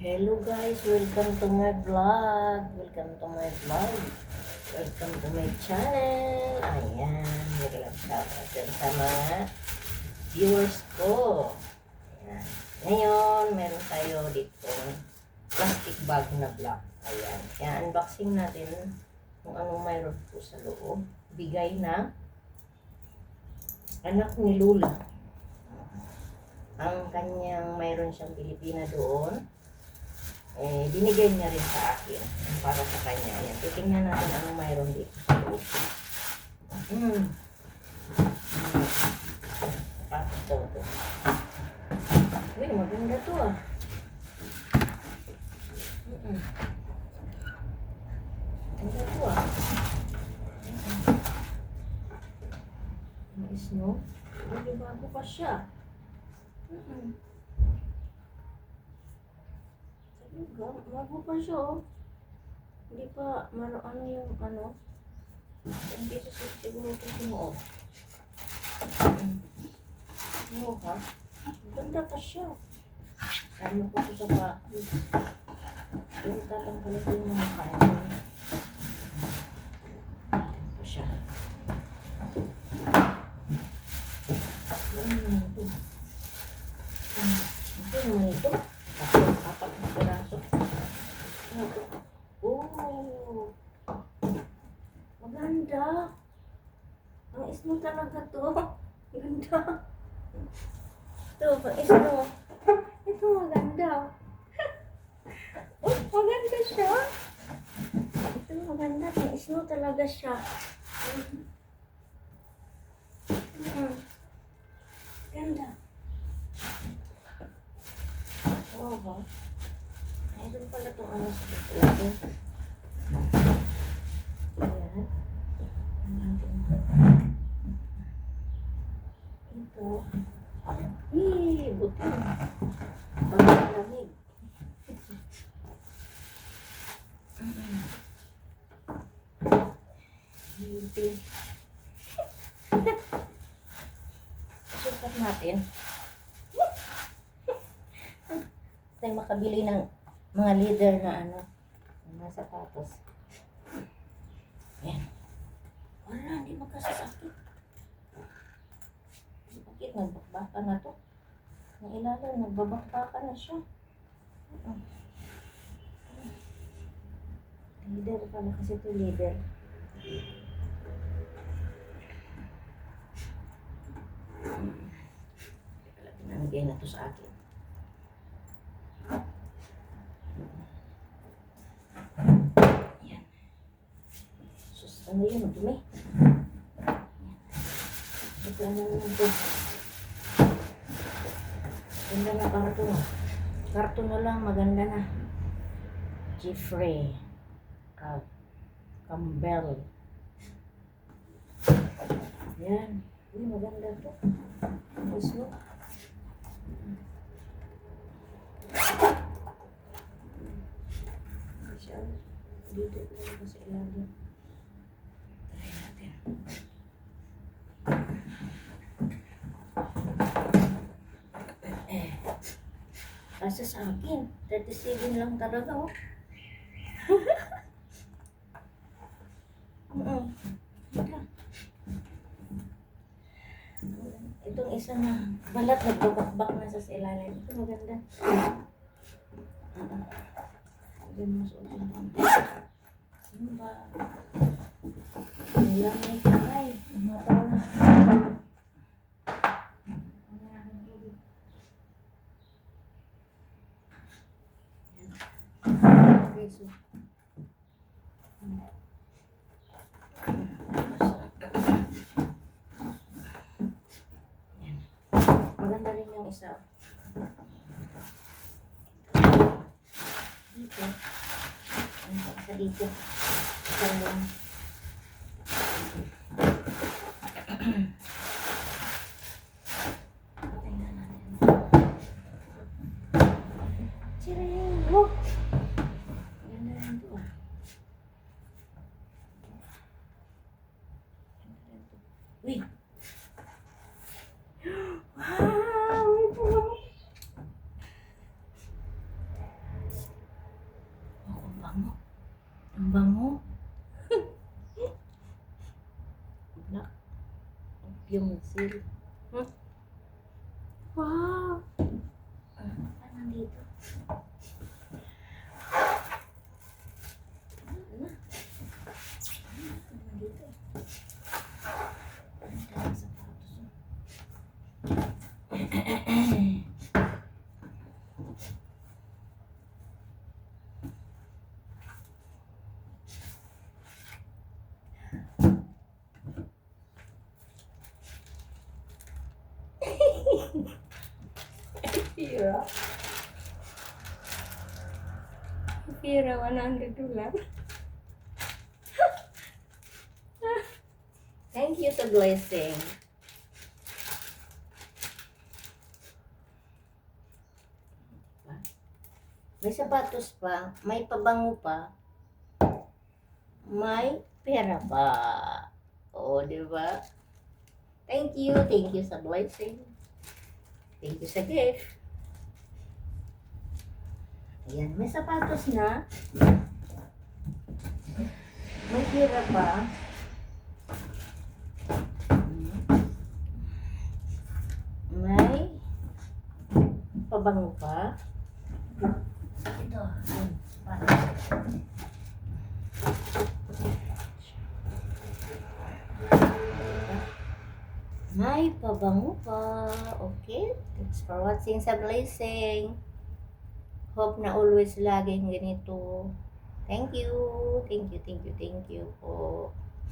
Hello guys, welcome to my vlog. Welcome to my vlog. Welcome to my channel. Ayan, welcome sa mga viewers ko. Ayan. Ngayon, meron tayo dito plastic bag na black. Ayan. Kaya unboxing natin kung anong mayroon po sa loob. Bigay na anak ni Lula. Ang kanyang mayroon siyang Pilipina doon. Binigay niya rin sa akin para sa kanya. Ayan, titingnan natin anong mayroon dito sa loob. Tapos to. Uy, maganda to ah. Maganda to ah. Mais, no? Hindi bago pa siya. Bago pa siya oh. Hindi pa, ano yung ano. 10 pesos siguro ito sinuot. Ano ka? Ganda pa siya. Ano po ito sa package. Yung tatangkalit yung mga kain. Ito siya. Ito. Ito naman ito. Apat na piraso. Oh, maganda. Ang ismo talaga to. Ganda. Ito, ang ismo. Ito maganda. Oh, maganda siya. Ito maganda. Ang ismo talaga siya. Ganda. Oo ba? Mayroon pala itong ano sa ito. Ayan. Ito. Buti. Pagkalamig. Buti. Sukat natin. Tayo makabili ng mga leather na ano, mga sapatos. Ayan. Wala, hindi magkasasakit. Bakit? Nagbakbaka na to. Ang ilalim, nagbabakbaka na siya. Leather pala kasi ito leather. Pinamigay na to sa akin. Ayan. Sus, ano yun? Madumi. Ito ano naman ito. Ganda na karton. Karton na lang, maganda na. Jeffrey Campbell. Yan. Uy, maganda to. Gusto mo? Dito ko sa ilalim. Try natin. Kasi sa akin, 37 lang talaga oh. Itong isa na balat nagbabakbak na sa ilalim. Ito maganda. Maganda sa ulan. Ano ba? Ilang may kamay. Mataw na. So, maganda rin yung isa. Dito. Isa dito. Isa lang. Sireno. Ganda rin ito ah. Uy! Wow! bango. Ang bango. Black. Yung seal. Wow! Ano dito? Ano? Ano dito? Ang daming sapatos. Pira. Pira, $100. Thank you sa blessing. May sapatos pa, may pabango pa, may pera pa. Oo, di ba? Thank you sa blessing. Thank you sa gift. Ayan, may sapatos na. May pera pa. May pabango pa. Ito, sapatos. May pabango pa. Okay. Thanks for watching sa blessing. Hope na always laging ganito. Thank you po.